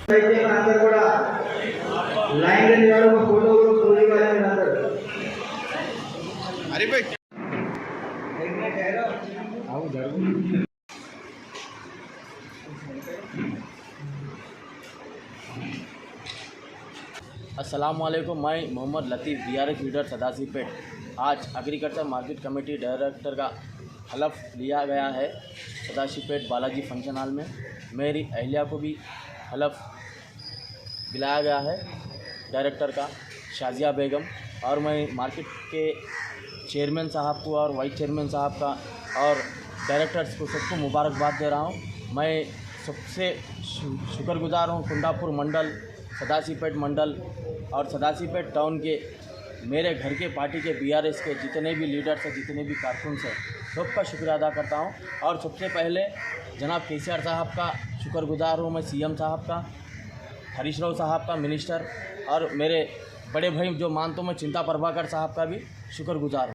అందరూ కూడా లైన్ లో నిలబడి ఫోటోలు పూజ వాళ్ళని అందరూ अरे भाई आओ जरूर अस्सलामुअलैकुम। मैं मोहम्मद लतीफ़ DRS लीडर सदाशिवपेट। आज एग्रीकल्चर मार्केट कमेटी डायरेक्टर का हलफ लिया गया है सदाशिवपेट बालाजी फंक्शन हॉल में। मेरी अहलिया को भी हलफ दिलाया गया है डायरेक्टर का, शाजिया बेगम। और मैं मार्केट के चेयरमैन साहब को और वाइस चेयरमैन साहब का और डायरेक्टर्स को सबको मुबारकबाद दे रहा हूँ। मैं सबसे शुक्रगुजार हूँ कुंडापुर मंडल, सदाशिवपेट मंडल और सदाशिवपेट टाउन के मेरे घर के पार्टी के BRS के जितने भी लीडर्स हैं, जितने भी कारकुन्स हैं, सबका शुक्रिया अदा करता हूँ। और सबसे पहले जनाब KCR साहब का शुक्रगुजार हूँ मैं, CM साहब का, हरीश राव साहब का मिनिस्टर, और मेरे बड़े भाई जो मानतो मैं चिंता प्रभाकर साहब का भी शुक्रगुजार हूँ।